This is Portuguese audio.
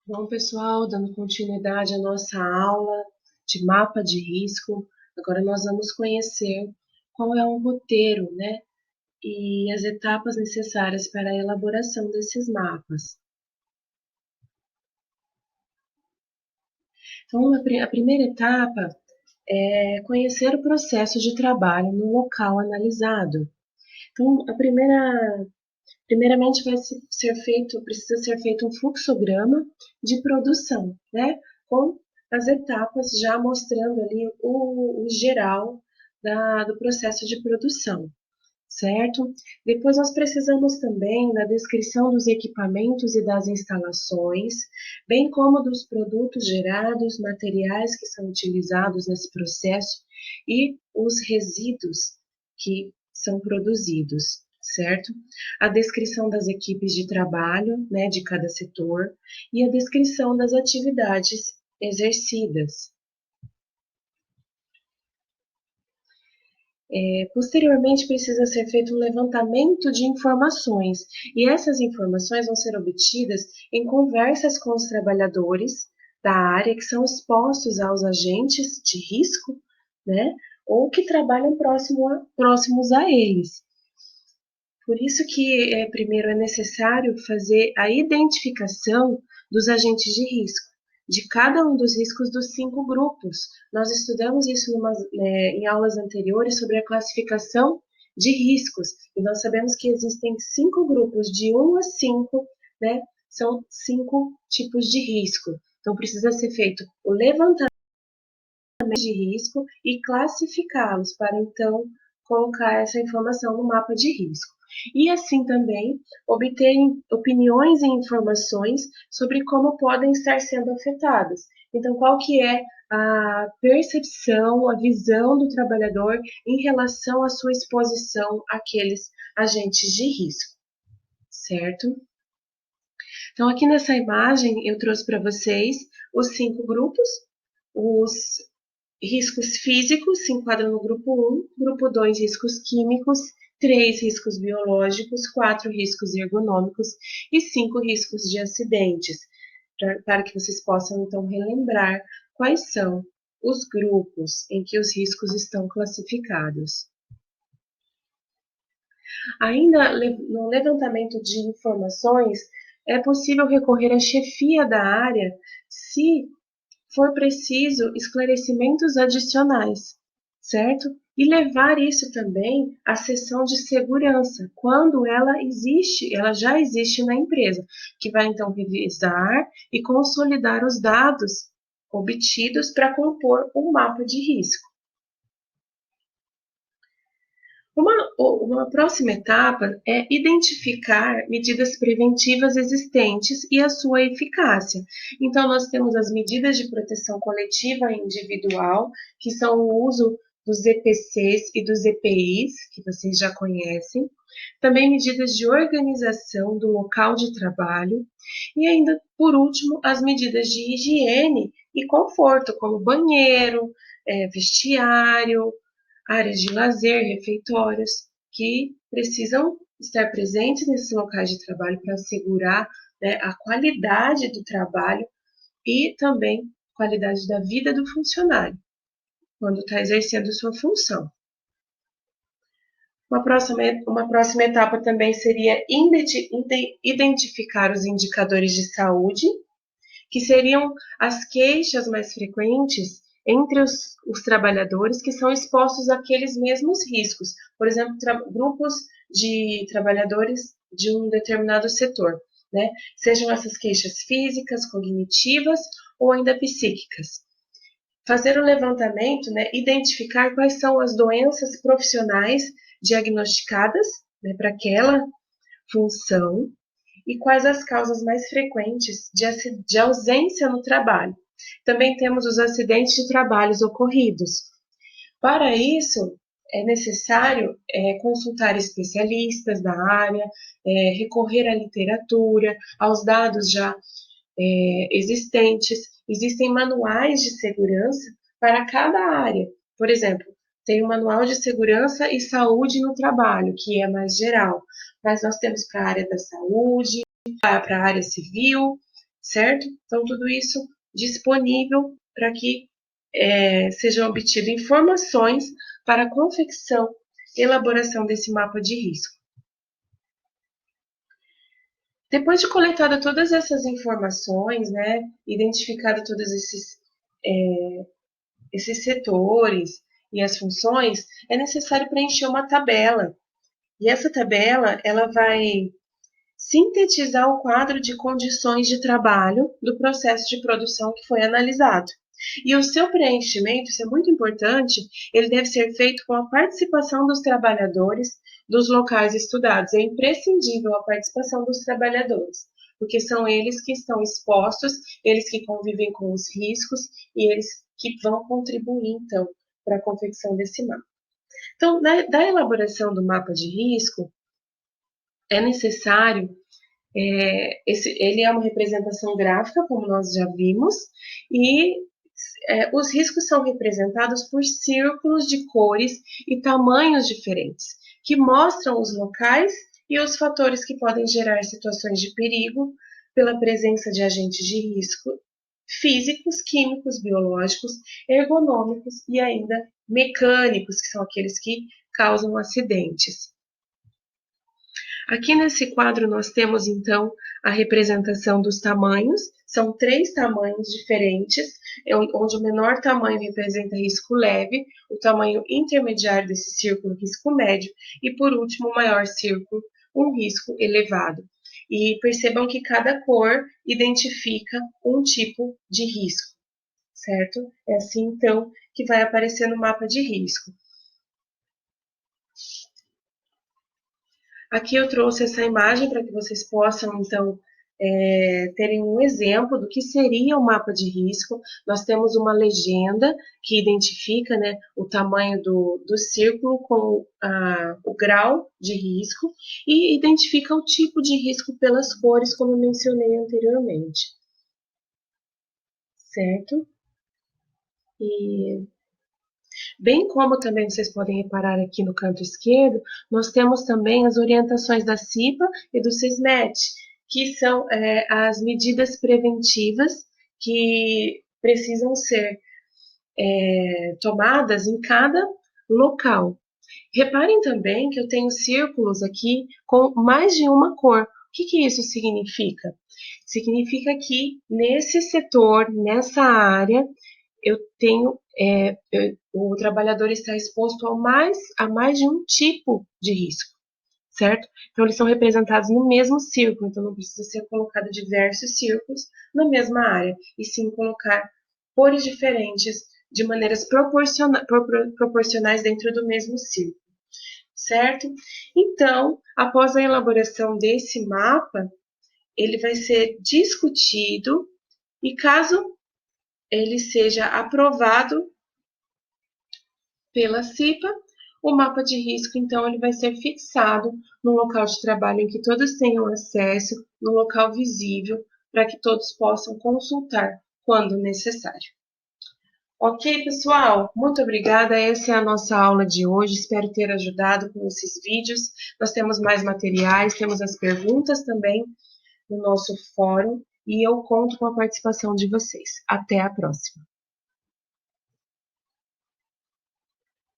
Bom, pessoal, dando continuidade à nossa aula de mapa de risco, agora nós vamos conhecer qual é o roteiro, né, e as etapas necessárias para a elaboração desses mapas. Então, a primeira etapa é conhecer o processo de trabalho no local analisado. Então, primeiramente precisa ser feito um fluxograma de produção, né? Com as etapas já mostrando ali o geral do processo de produção, certo? Depois nós precisamos também da descrição dos equipamentos e das instalações, bem como dos produtos gerados, materiais que são utilizados nesse processo e os resíduos que são produzidos, certo? A descrição das equipes de trabalho, né, de cada setor e a descrição das atividades exercidas. Posteriormente, precisa ser feito um levantamento de informações, e essas informações vão ser obtidas em conversas com os trabalhadores da área que são expostos aos agentes de risco, né, ou que trabalham próximos a eles. Por isso que primeiro é necessário fazer a identificação dos agentes de risco, de cada um dos riscos dos 5 grupos. Nós estudamos isso em aulas anteriores sobre a classificação de riscos, e nós sabemos que existem 5 grupos, de 1 a 5, né? São 5 tipos de risco. Então, precisa ser feito o levantamento de risco e classificá-los para então colocar essa informação no mapa de risco. E assim também obter opiniões e informações sobre como podem estar sendo afetadas. Então, qual que é a percepção, a visão do trabalhador em relação à sua exposição àqueles agentes de risco, certo? Então, aqui nessa imagem, eu trouxe para vocês os 5 grupos. Os riscos físicos se enquadram no grupo 1, grupo 2, riscos químicos, 3, riscos biológicos, 4, riscos ergonômicos e 5, riscos de acidentes, para que vocês possam, então, relembrar quais são os grupos em que os riscos estão classificados. Ainda no levantamento de informações, é possível recorrer à chefia da área se for preciso esclarecimentos adicionais, certo? E levar isso também à seção de segurança, quando ela já existe na empresa, que vai então revisar e consolidar os dados obtidos para compor um mapa de risco. Uma próxima etapa é identificar medidas preventivas existentes e a sua eficácia. Então, nós temos as medidas de proteção coletiva e individual, que são o uso dos EPCs e dos EPIs, que vocês já conhecem. Também medidas de organização do local de trabalho. E ainda, por último, as medidas de higiene e conforto, como banheiro, vestiário, áreas de lazer, refeitórios, que precisam estar presentes nesses locais de trabalho para assegurar, né, a qualidade do trabalho e também qualidade da vida do funcionário, quando está exercendo sua função. Uma próxima etapa também seria identificar os indicadores de saúde, que seriam as queixas mais frequentes entre os trabalhadores que são expostos àqueles mesmos riscos. Por exemplo, grupos de trabalhadores de um determinado setor, né? Sejam essas queixas físicas, cognitivas ou ainda psíquicas. Fazer o levantamento, né, identificar quais são as doenças profissionais diagnosticadas, né, para aquela função e quais as causas mais frequentes de ausência no trabalho. Também temos os acidentes de trabalhos ocorridos. Para isso, é necessário consultar especialistas da área, recorrer à literatura, aos dados já existentes. Existem manuais de segurança para cada área. Por exemplo, tem o manual de segurança e saúde no trabalho, que é mais geral, mas nós temos para a área da saúde, para a área civil, certo? Então, tudo isso disponível para que sejam obtidas informações para a confecção e elaboração desse mapa de risco. Depois de coletada todas essas informações, né, identificado todos esses setores e as funções, é necessário preencher uma tabela. E essa tabela, ela vai sintetizar o quadro de condições de trabalho do processo de produção que foi analisado. E o seu preenchimento, isso é muito importante, ele deve ser feito com a participação dos trabalhadores dos locais estudados. É imprescindível a participação dos trabalhadores, porque são eles que estão expostos, eles que convivem com os riscos e eles que vão contribuir, então, para a confecção desse mapa. Então, da elaboração do mapa de risco, é necessário ele é uma representação gráfica, como nós já vimos, e os riscos são representados por círculos de cores e tamanhos diferentes, que mostram os locais e os fatores que podem gerar situações de perigo pela presença de agentes de risco físicos, químicos, biológicos, ergonômicos e ainda mecânicos, que são aqueles que causam acidentes. Aqui nesse quadro nós temos então a representação dos tamanhos, são 3 tamanhos diferentes, onde o menor tamanho representa risco leve, o tamanho intermediário desse círculo, risco médio, e por último, o maior círculo, um risco elevado. E percebam que cada cor identifica um tipo de risco, certo? É assim então que vai aparecer no mapa de risco. Aqui eu trouxe essa imagem para que vocês possam, então, terem um exemplo do que seria o mapa de risco. Nós temos uma legenda que identifica, né, o tamanho do círculo com o grau de risco e identifica o tipo de risco pelas cores, como eu mencionei anteriormente. Certo? E bem como também vocês podem reparar aqui no canto esquerdo, nós temos também as orientações da CIPA e do SISMET, que são as medidas preventivas que precisam ser tomadas em cada local. Reparem também que eu tenho círculos aqui com mais de uma cor. O que isso significa? Significa que nesse setor, nessa área, eu tenho o trabalhador está exposto a mais de um tipo de risco, certo? Então eles são representados no mesmo círculo, então não precisa ser colocado diversos círculos na mesma área, e sim colocar cores diferentes de maneiras proporcionais dentro do mesmo círculo, certo? Então, após a elaboração desse mapa, ele vai ser discutido e caso ele seja aprovado pela CIPA, o mapa de risco, então, ele vai ser fixado no local de trabalho em que todos tenham acesso, no local visível, para que todos possam consultar quando necessário. Ok, pessoal? Muito obrigada. Essa é a nossa aula de hoje. Espero ter ajudado com esses vídeos. Nós temos mais materiais, temos as perguntas também no nosso fórum e eu conto com a participação de vocês. Até a próxima.